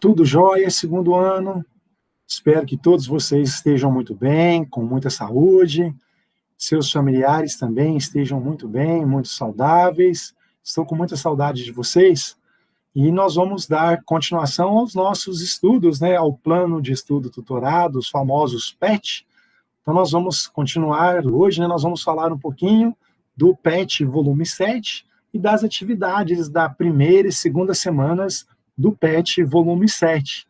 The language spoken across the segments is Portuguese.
Tudo jóia, segundo ano. Espero que todos vocês estejam muito bem, com muita saúde. Seus familiares também estejam muito bem, muito saudáveis. Estou com muita saudade de vocês. E nós vamos dar continuação aos nossos estudos, né, ao plano de estudo tutorado, os famosos PET. Então nós vamos continuar hoje, né, nós vamos falar um pouquinho do PET volume 7 e das atividades da primeira e segunda semanas do PET volume 7,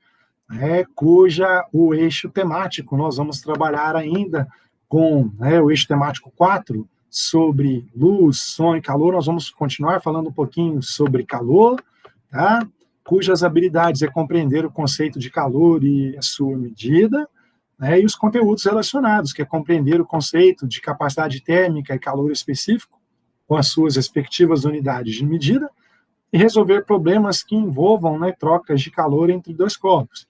cuja o eixo temático, nós vamos trabalhar ainda com o eixo temático 4, sobre luz, som e calor. Nós vamos continuar falando um pouquinho sobre calor, tá? Cujas habilidades é compreender o conceito de calor e a sua medida, e os conteúdos relacionados, que é compreender o conceito de capacidade térmica e calor específico, com as suas respectivas unidades de medida, e resolver problemas que envolvam trocas de calor entre dois corpos.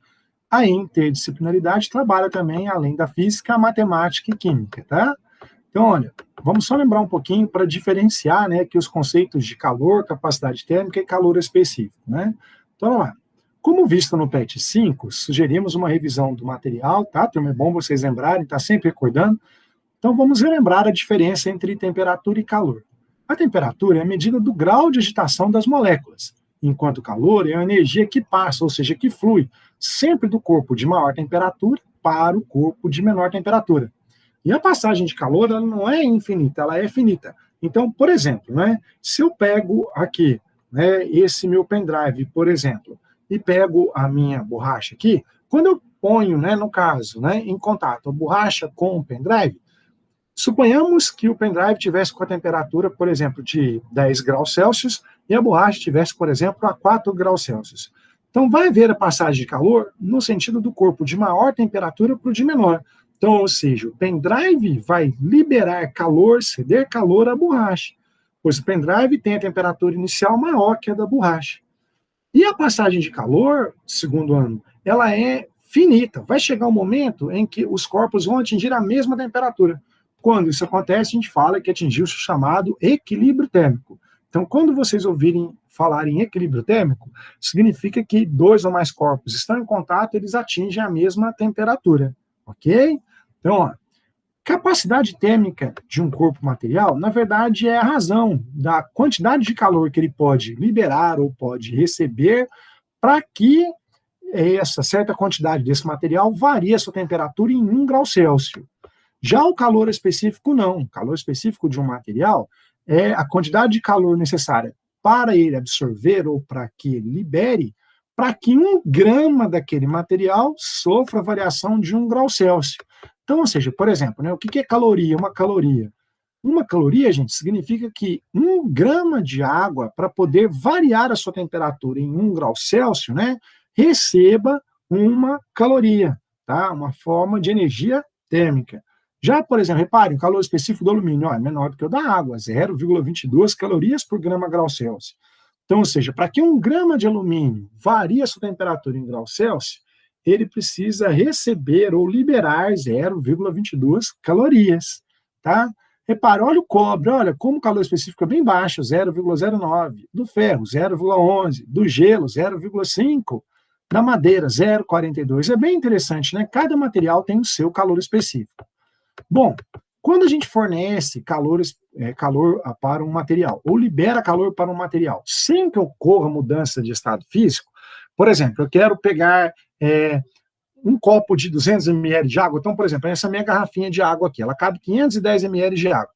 A interdisciplinaridade trabalha também, além da física, a matemática e química, tá? Então, olha, vamos só lembrar um pouquinho para diferenciar, que os conceitos de calor, capacidade térmica e calor específico, né? Então, vamos lá. Como visto no PET 5, sugerimos uma revisão do material, tá, turma? É bom vocês lembrarem, tá sempre recordando. Então, vamos relembrar a diferença entre temperatura e calor. A temperatura é a medida do grau de agitação das moléculas, enquanto o calor é a energia que passa, ou seja, que flui, sempre do corpo de maior temperatura para o corpo de menor temperatura. E a passagem de calor, ela não é infinita, ela é finita. Então, por exemplo, se eu pego aqui, esse meu pendrive, por exemplo, e pego a minha borracha aqui, quando eu ponho, no caso, em contato a borracha com o pendrive, suponhamos que o pendrive tivesse com a temperatura, por exemplo, de 10 graus Celsius e a borracha tivesse, por exemplo, a 4 graus Celsius. Então, vai haver a passagem de calor no sentido do corpo de maior temperatura para o de menor. Então, ou seja, o pendrive vai liberar calor, ceder calor à borracha, pois o pendrive tem a temperatura inicial maior que a da borracha. E a passagem de calor, segundo ano, ela é finita. Vai chegar um momento em que os corpos vão atingir a mesma temperatura. Quando isso acontece, a gente fala que atingiu-se o chamado equilíbrio térmico. Então, quando vocês ouvirem falar em equilíbrio térmico, significa que dois ou mais corpos estão em contato, eles atingem a mesma temperatura, ok? Então, ó, capacidade térmica de um corpo material, na verdade, é a razão da quantidade de calor que ele pode liberar ou pode receber para que essa certa quantidade desse material varie a sua temperatura em 1 grau Celsius. Já o calor específico, não. O calor específico de um material é a quantidade de calor necessária para ele absorver ou para que ele libere, para que 1 grama daquele material sofra variação de 1 grau Celsius. Então, ou seja, por exemplo, o que é caloria? Uma caloria. Uma caloria, gente, significa que 1 grama de água, para poder variar a sua temperatura em 1 grau Celsius, receba uma caloria, tá? Uma forma de energia térmica. Já, por exemplo, reparem, o calor específico do alumínio é menor do que o da água, 0,22 calorias por grama grau Celsius. Então, ou seja, para que 1 grama de alumínio varie a sua temperatura em grau Celsius, ele precisa receber ou liberar 0,22 calorias, tá? Repare, olha o cobre, olha como o calor específico é bem baixo, 0,09, do ferro, 0,11, do gelo, 0,5, da madeira, 0,42. É bem interessante, Cada material tem o seu calor específico. Bom, quando a gente fornece calor para um material, ou libera calor para um material, sem que ocorra mudança de estado físico, por exemplo, eu quero pegar um copo de 200 ml de água, então, por exemplo, essa minha garrafinha de água aqui, ela cabe 510 ml de água.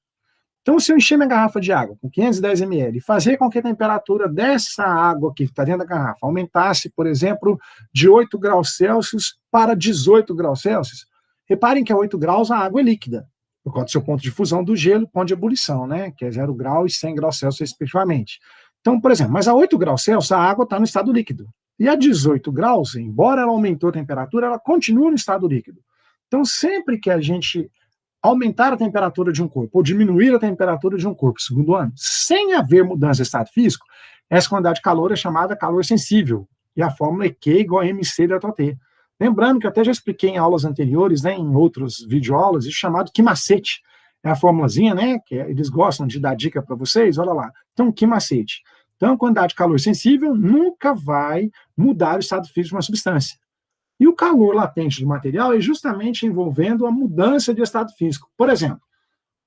Então, se eu encher minha garrafa de água com 510 ml e fazer com que a temperatura dessa água aqui, que está dentro da garrafa, aumentasse, por exemplo, de 8 graus Celsius para 18 graus Celsius, reparem que a 8 graus a água é líquida, por causa do seu ponto de fusão do gelo e ponto de ebulição, que é 0 grau e 100 graus Celsius, respectivamente. Então, por exemplo, mas a 8 graus Celsius a água está no estado líquido. E a 18 graus, embora ela aumentou a temperatura, ela continua no estado líquido. Então, sempre que a gente aumentar a temperatura de um corpo ou diminuir a temperatura de um corpo, segundo ano, sem haver mudança de estado físico, essa quantidade de calor é chamada calor sensível. E a fórmula é Q igual a mc ΔT. Lembrando que eu até já expliquei em aulas anteriores, em outros videoaulas, isso chamado Q-macete. É a formulazinha, que eles gostam de dar dica para vocês, olha lá. Então, Q-macete. Então, a quantidade de calor sensível nunca vai mudar o estado físico de uma substância. E o calor latente do material é justamente envolvendo a mudança de estado físico. Por exemplo,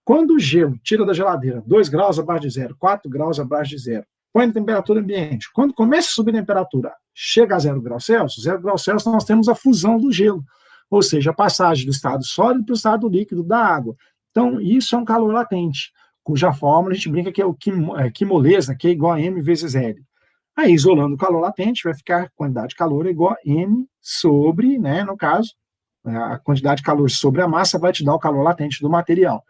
quando o gelo tira da geladeira 2 graus abaixo de zero, 4 graus abaixo de zero, põe na temperatura ambiente, quando começa a subir a temperatura, chega a 0 graus Celsius, 0 graus Celsius nós temos a fusão do gelo, ou seja, a passagem do estado sólido para o estado líquido da água. Então, isso é um calor latente, cuja fórmula a gente brinca que é o quimolesa, que é igual a M vezes L. Aí, isolando o calor latente, vai ficar a quantidade de calor igual a M sobre, né, no caso, a quantidade de calor sobre a massa vai te dar o calor latente do material.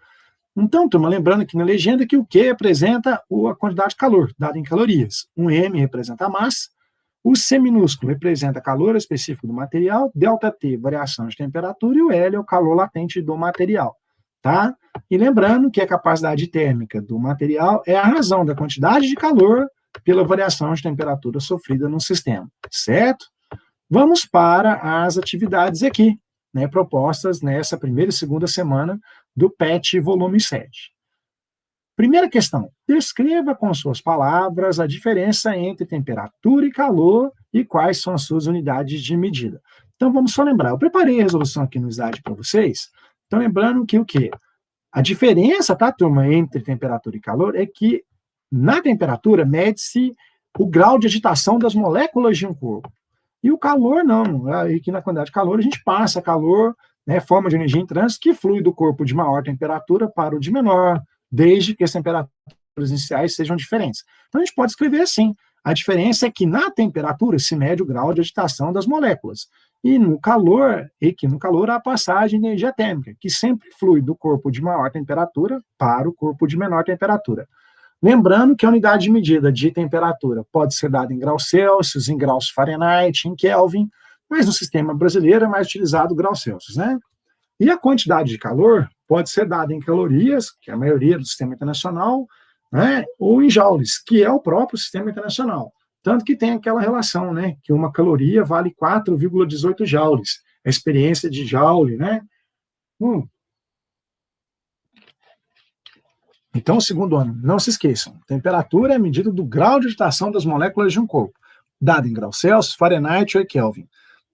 Então, turma, lembrando aqui na legenda que o Q representa a quantidade de calor, dada em calorias. O M representa a massa, o C minúsculo representa calor específico do material, ΔT, variação de temperatura, e o L é o calor latente do material, tá? E lembrando que a capacidade térmica do material é a razão da quantidade de calor pela variação de temperatura sofrida no sistema, certo? Vamos para as atividades aqui, né, propostas nessa primeira e segunda semana do PET volume 7. Primeira questão, descreva com suas palavras a diferença entre temperatura e calor e quais são as suas unidades de medida. Então vamos só lembrar, eu preparei a resolução aqui no slide para vocês, então lembrando que o quê? A diferença, tá, turma, entre temperatura e calor é que na temperatura mede-se o grau de agitação das moléculas de um corpo. E o calor não, aqui na quantidade de calor a gente passa calor, né, forma de energia em trânsito que flui do corpo de maior temperatura para o de menor, desde que as temperaturas iniciais sejam diferentes. Então a gente pode escrever assim, a diferença é que na temperatura se mede o grau de agitação das moléculas, e no calor há a passagem de energia térmica, que sempre flui do corpo de maior temperatura para o corpo de menor temperatura. Lembrando que a unidade de medida de temperatura pode ser dada em graus Celsius, em graus Fahrenheit, em Kelvin, mas no sistema brasileiro é mais utilizado o grau Celsius, né? E a quantidade de calor pode ser dada em calorias, que é a maioria do sistema internacional, né? Ou em joules, que é o próprio sistema internacional. Tanto que tem aquela relação, né? Que uma caloria vale 4,18 joules. A experiência de joule, né? Então, segundo ano, não se esqueçam, temperatura é a medida do grau de agitação das moléculas de um corpo, dada em graus Celsius, Fahrenheit ou Kelvin.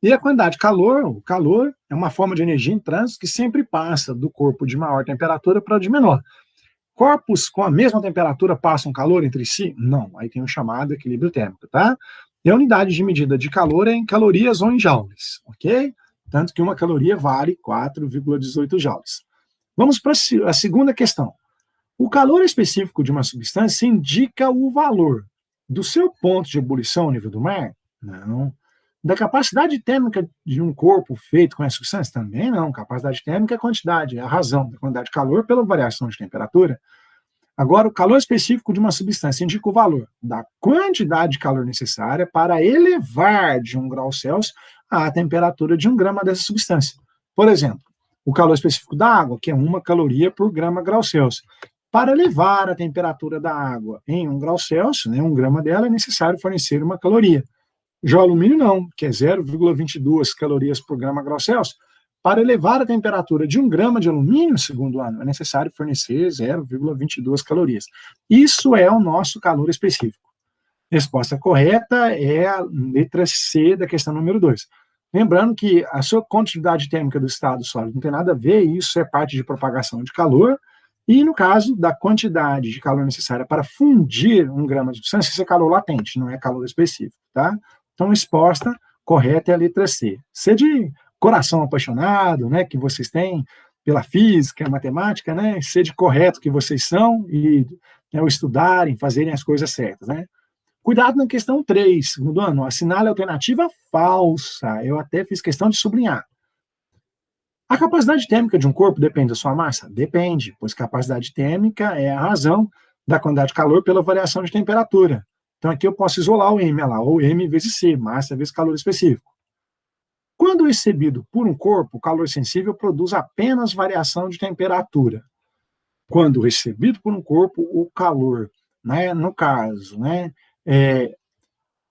E a quantidade de calor, o calor é uma forma de energia em trânsito que sempre passa do corpo de maior temperatura para o de menor. Corpos com a mesma temperatura passam calor entre si? Não, aí tem o chamado equilíbrio térmico, tá? E a unidade de medida de calor é em calorias ou em joules, ok? Tanto que uma caloria vale 4,18 joules. Vamos para a segunda questão. O calor específico de uma substância indica o valor do seu ponto de ebulição ao nível do mar? Não. Da capacidade térmica de um corpo feito com essa substância? Também não. Capacidade térmica é a quantidade, é a razão da quantidade de calor pela variação de temperatura. Agora, o calor específico de uma substância indica o valor da quantidade de calor necessária para elevar de 1 grau Celsius a temperatura de 1 grama dessa substância. Por exemplo, o calor específico da água, que é 1 caloria por grama grau Celsius. Para elevar a temperatura da água em 1 grau Celsius, né, 1 grama dela, é necessário fornecer 1 caloria. Já o alumínio não, que é 0,22 calorias por grama grau Celsius. Para elevar a temperatura de 1 grama de alumínio, segundo o ano, é necessário fornecer 0,22 calorias. Isso é o nosso calor específico. Resposta correta é a letra C da questão número 2. Lembrando que a sua quantidade térmica do estado sólido não tem nada a ver, isso é parte de propagação de calor, e no caso da quantidade de calor necessária para fundir 1 grama de substância, isso é calor latente, não é calor específico, tá? Então, a resposta correta é a letra C. C de coração apaixonado, né, que vocês têm pela física, matemática, né, C de correto que vocês são e, né, ao estudarem, fazerem as coisas certas, né? Cuidado na questão 3, segundo ano, assinale a alternativa falsa. Eu até fiz questão de sublinhar. A capacidade térmica de um corpo depende da sua massa? Depende, pois capacidade térmica é a razão da quantidade de calor pela variação de temperatura. Então aqui eu posso isolar o M, lá, ou M vezes C, massa vezes calor específico. Quando recebido por um corpo, o calor sensível produz apenas variação de temperatura. Quando recebido por um corpo, o calor, né, no caso, né,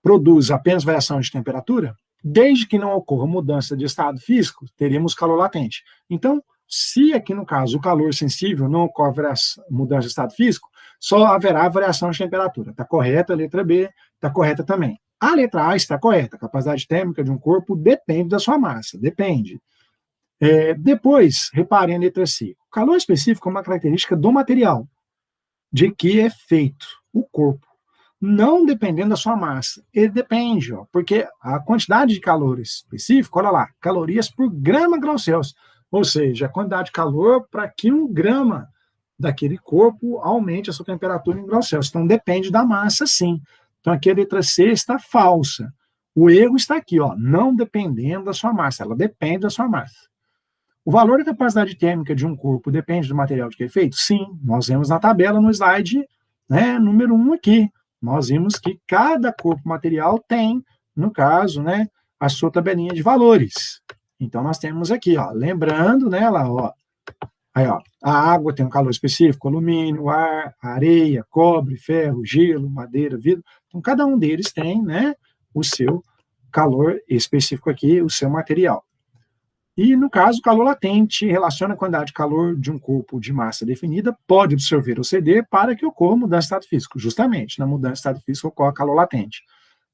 produz apenas variação de temperatura, desde que não ocorra mudança de estado físico, teríamos calor latente. Então, se aqui no caso o calor sensível não ocorre mudança de estado físico, só haverá variação de temperatura. Está correta a letra B, está correta também. A letra A está correta. A capacidade térmica de um corpo depende da sua massa, depende. Depois, reparem a letra C. O calor específico é uma característica do material, de que é feito o corpo, não dependendo da sua massa. Ele depende, porque a quantidade de calor específico, olha lá, calorias por grama grau Celsius, ou seja, a quantidade de calor para que 1 grama daquele corpo aumente a sua temperatura em graus Celsius. Então, depende da massa, sim. Então, aqui a letra C está falsa. O erro está aqui, não dependendo da sua massa, ela depende da sua massa. O valor da capacidade térmica de um corpo depende do material de que é feito? Sim, nós vemos na tabela, no slide, número 1 aqui. Nós vimos que cada corpo material tem, no caso, a sua tabelinha de valores. Então, nós temos aqui, lembrando, aí, a água tem um calor específico, alumínio, ar, areia, cobre, ferro, gelo, madeira, vidro. Então, cada um deles tem, o seu calor específico aqui, o seu material. E, no caso, o calor latente relaciona a quantidade de calor de um corpo de massa definida, pode absorver ou ceder para que ocorra mudança de estado físico. Justamente, na mudança de estado físico ocorre calor latente.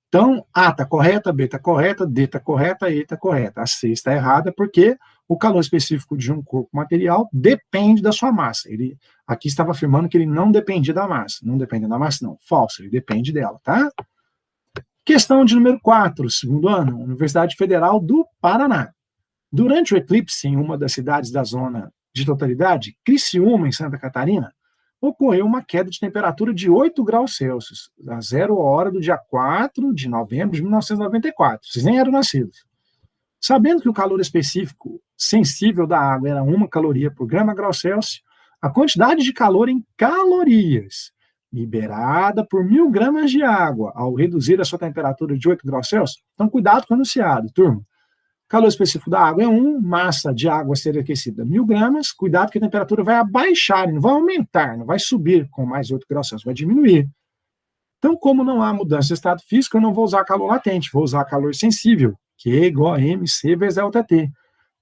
Então, A está correta, B está correta, D está correta, E está correta. A C está errada porque o calor específico de um corpo material depende da sua massa. Ele aqui estava afirmando que ele não dependia da massa. Não depende da massa, não. Falso, ele depende dela, tá? Questão de número 4, segundo ano, Universidade Federal do Paraná. Durante o eclipse em uma das cidades da zona de totalidade, Criciúma, em Santa Catarina, ocorreu uma queda de temperatura de 8 graus Celsius, a 0 hora do dia 4 de novembro de 1994. Vocês nem eram nascidos. Sabendo que o calor específico sensível da água era 1 caloria por grama grau Celsius, a quantidade de calor em calorias liberada por 1.000 gramas de água ao reduzir a sua temperatura de 8 graus Celsius, então cuidado com o enunciado, turma. Calor específico da água é 1, massa de água a ser aquecida 1.000 gramas, cuidado que a temperatura vai abaixar, não vai aumentar, não vai subir com mais 8 graus Celsius, vai diminuir. Então, como não há mudança de estado físico, eu não vou usar calor latente, vou usar calor sensível, que é igual a MC vezes ΔT.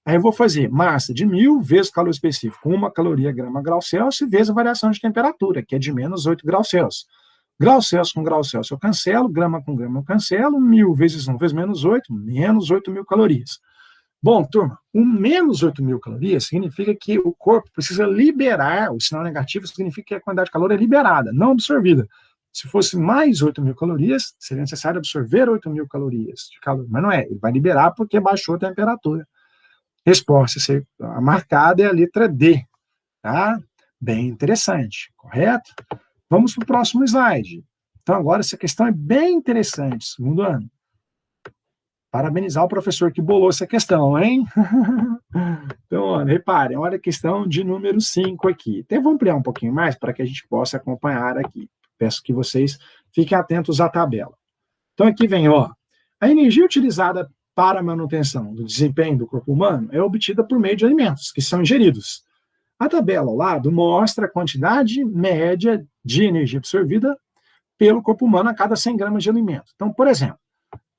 Aí eu vou fazer massa de 1.000 vezes calor específico, 1 caloria grama grau Celsius, vezes a variação de temperatura, que é de menos 8 graus Celsius. Grau Celsius com grau Celsius eu cancelo, grama com grama eu cancelo, 1.000 vezes 1 vezes menos 8, menos 8.000 calorias. Bom, turma, o menos 8.000 calorias significa que o corpo precisa liberar, o sinal negativo significa que a quantidade de calor é liberada, não absorvida. Se fosse mais 8.000 calorias, seria necessário absorver 8.000 calorias de calor, mas não é, ele vai liberar porque baixou a temperatura. Resposta a marcada é a letra D, tá? Bem interessante, correto? Vamos para o próximo slide. Então, agora essa questão é bem interessante, segundo ano. Parabenizar o professor que bolou essa questão, hein? Então, reparem, olha a questão de número 5 aqui. Então, vamos ampliar um pouquinho mais para que a gente possa acompanhar aqui. Peço que vocês fiquem atentos à tabela. Então, aqui vem, a energia utilizada para a manutenção do desempenho do corpo humano é obtida por meio de alimentos que são ingeridos. A tabela ao lado mostra a quantidade média de energia absorvida pelo corpo humano a cada 100 gramas de alimento. Então, por exemplo,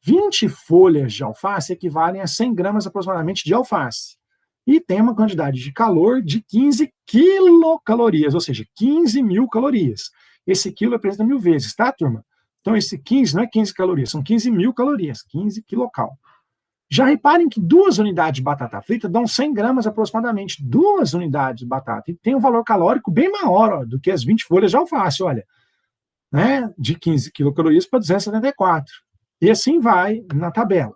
20 folhas de alface equivalem a 100 gramas aproximadamente de alface. E tem uma quantidade de calor de 15 quilocalorias, ou seja, 15.000 calorias. Esse quilo representa 1.000 vezes, tá, turma? Então, esse 15 não é 15 calorias, são 15.000 calorias, 15 quilocal. Já reparem que 2 unidades de batata frita dão 100 gramas aproximadamente. 2 unidades de batata. E tem um valor calórico bem maior do que as 20 folhas de alface, olha. De 15 quilocalorias para 274. E assim vai na tabela.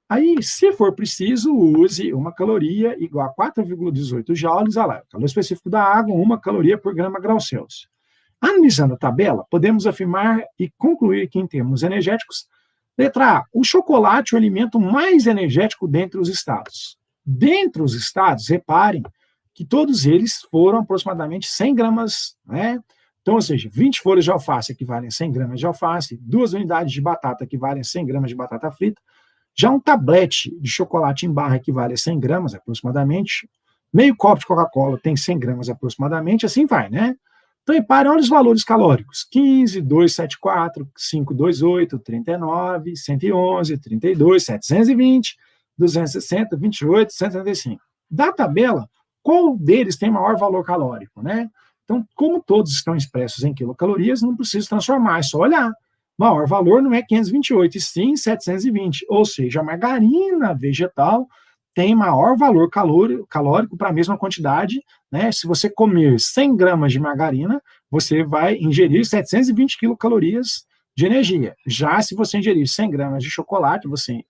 Aí, se for preciso, use 1 caloria igual a 4,18 joules. Olha lá, calor específico da água, 1 caloria por grama grau Celsius. Analisando a tabela, podemos afirmar e concluir que, em termos energéticos, letra A, o chocolate é o alimento mais energético dentre os estados. Dentre os estados, reparem que todos eles foram aproximadamente 100 gramas, Então, ou seja, 20 folhas de alface equivalem a 100 gramas de alface, 2 unidades de batata equivalem a 100 gramas de batata frita, já um tablete de chocolate em barra equivale a 100 gramas aproximadamente, meio copo de Coca-Cola tem 100 gramas aproximadamente, assim vai, Então, reparem, olha os valores calóricos, 15, 274, 528, 39, 111, 32, 720, 260, 28, 175. Da tabela, qual deles tem maior valor calórico, Então, como todos estão expressos em quilocalorias, não preciso transformar, é só olhar. Maior valor não é 528, e sim 720, ou seja, a margarina vegetal tem maior valor calórico para a mesma quantidade, né? Se você comer 100 gramas de margarina, você vai ingerir 720 quilocalorias de energia. Já se você ingerir 100 gramas de chocolate, você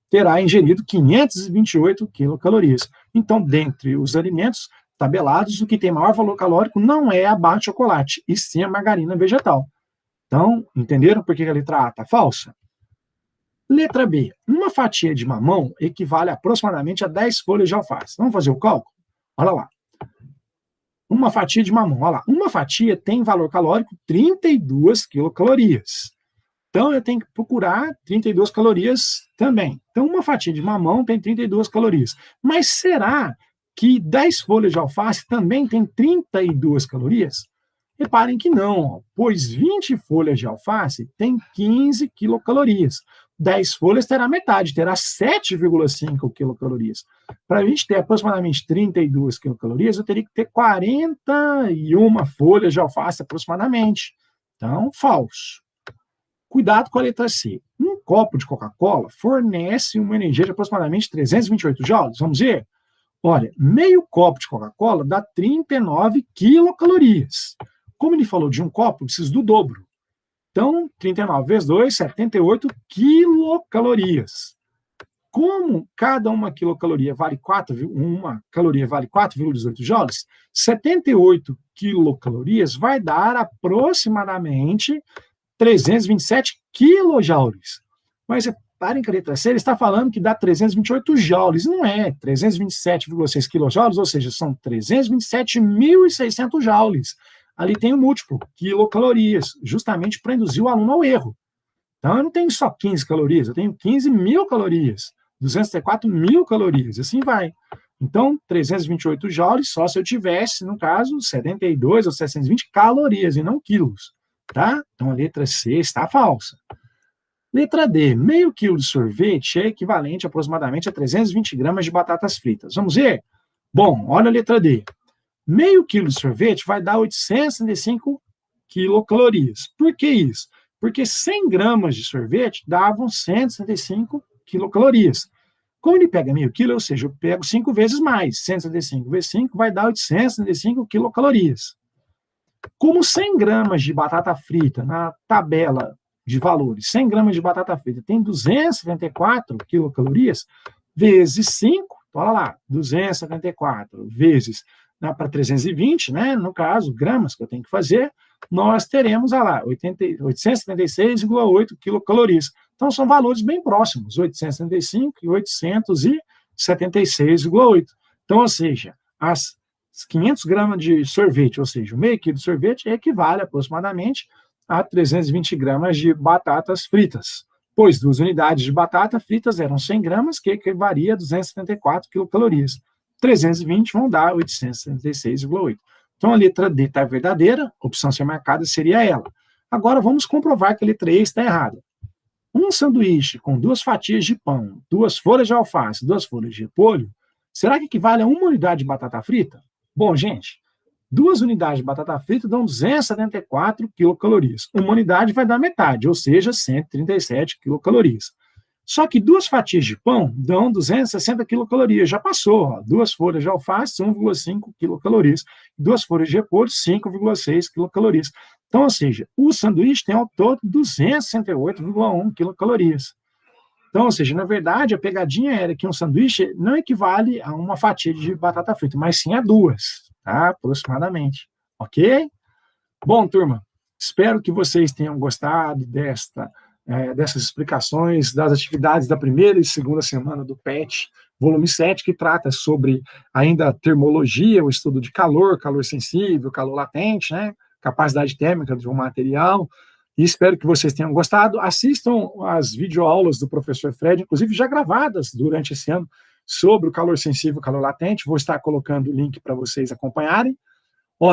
terá ingerido 528 quilocalorias. Então, dentre os alimentos tabelados, o que tem maior valor calórico não é a barra de chocolate, e sim a margarina vegetal. Então, entenderam por que a letra A está falsa? Letra B. Uma fatia de mamão equivale aproximadamente a 10 folhas de alface. Vamos fazer o cálculo? Olha lá. Uma fatia de mamão, olha lá. Uma fatia tem valor calórico 32 quilocalorias. Então, eu tenho que procurar 32 calorias também. Então, uma fatia de mamão tem 32 calorias. Mas será que 10 folhas de alface também tem 32 calorias? Reparem que não, pois 20 folhas de alface tem 15 quilocalorias. 10 folhas terá metade, terá 7,5 quilocalorias. Para a gente ter aproximadamente 32 quilocalorias, eu teria que ter 41 folhas de alface aproximadamente. Então, falso. Cuidado com a letra C. Um copo de Coca-Cola fornece uma energia de aproximadamente 328 joules. Vamos ver? Olha, meio copo de Coca-Cola dá 39 quilocalorias. Como ele falou de um copo, eu preciso do dobro. Então, 39 vezes 2, 78 quilocalorias. Como cada uma quilocaloria vale 4,18 joules, 78 quilocalorias vai dar aproximadamente 327 quilojoules. Mas reparem que a letra C, ele está falando que dá 328 joules. Não é 327,6 quilojoules, ou seja, são 327.600 joules. Ali tem o múltiplo, quilocalorias, justamente para induzir o aluno ao erro. Então, eu não tenho só 15 calorias, eu tenho 15 mil calorias, 204 mil calorias, assim vai. Então, 328 joules só se eu tivesse, no caso, 72 ou 720 calorias e não quilos. Tá? Então, a letra C está falsa. Letra D, meio quilo de sorvete é equivalente aproximadamente a 320 gramas de batatas fritas. Vamos ver? Bom, olha a letra D. Meio quilo de sorvete vai dar 865 quilocalorias. Por que isso? Porque 100 gramas de sorvete davam 165 quilocalorias. Como ele pega meio quilo, ou seja, eu pego 5 vezes mais. 165 vezes 5 vai dar 865 quilocalorias. Como 100 gramas de batata frita na tabela de valores, 100 gramas de batata frita tem 274 quilocalorias, vezes 5, olha lá, 274 vezes para 320, né, no caso, gramas que eu tenho que fazer, nós teremos, olha lá, 876,8 quilocalorias. Então, são valores bem próximos, 875 e 876,8. Então, ou seja, as 500 gramas de sorvete, ou seja, meio quilo de sorvete, equivale aproximadamente a 320 gramas de batatas fritas, pois 2 unidades de batata fritas eram 100 gramas, que equivalia a 274 quilocalorias. 320 vão dar 876,8. Então, a letra D está verdadeira, a opção a ser marcada seria ela. Agora, vamos comprovar que a letra E está errada. Um sanduíche com 2 fatias de pão, 2 folhas de alface, 2 folhas de repolho, será que equivale a 1 unidade de batata frita? Bom, gente, 2 unidades de batata frita dão 274 quilocalorias. Uma unidade vai dar metade, ou seja, 137 quilocalorias. Só que 2 fatias de pão dão 260 quilocalorias. Já passou, ó. 2 folhas de alface, 1,5 quilocalorias. 2 folhas de repolho, 5,6 quilocalorias. Então, ou seja, o sanduíche tem ao todo 268,1 quilocalorias. Então, ou seja, na verdade, a pegadinha era que um sanduíche não equivale a uma fatia de batata frita, mas sim a 2, tá? Aproximadamente. Ok? Bom, turma, espero que vocês tenham gostado dessas explicações das atividades da primeira e segunda semana do PET, volume 7, que trata sobre ainda a termologia, o estudo de calor, calor sensível, calor latente, né? Capacidade térmica de um material. E espero que vocês tenham gostado. Assistam as videoaulas do professor Fred, inclusive já gravadas durante esse ano, sobre o calor sensível e o calor latente. Vou estar colocando o link para vocês acompanharem.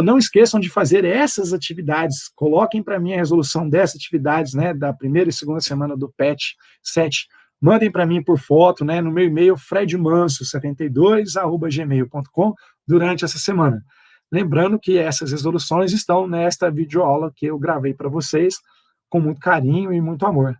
Não esqueçam de fazer essas atividades. Coloquem para mim a resolução dessas atividades, né, da primeira e segunda semana do PET 7. Mandem para mim por foto, né, no meu e-mail fredmanso72@gmail.com durante essa semana. Lembrando que essas resoluções estão nesta videoaula que eu gravei para vocês com muito carinho e muito amor.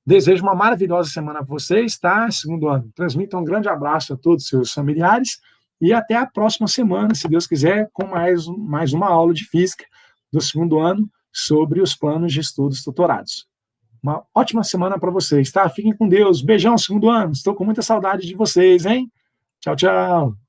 Desejo uma maravilhosa semana para vocês, tá? Segundo ano. Transmita um grande abraço a todos os seus familiares e até a próxima semana, se Deus quiser, com mais uma aula de física do segundo ano sobre os planos de estudos tutorados. Uma ótima semana para vocês, tá? Fiquem com Deus. Beijão, segundo ano. Estou com muita saudade de vocês, hein? Tchau, tchau.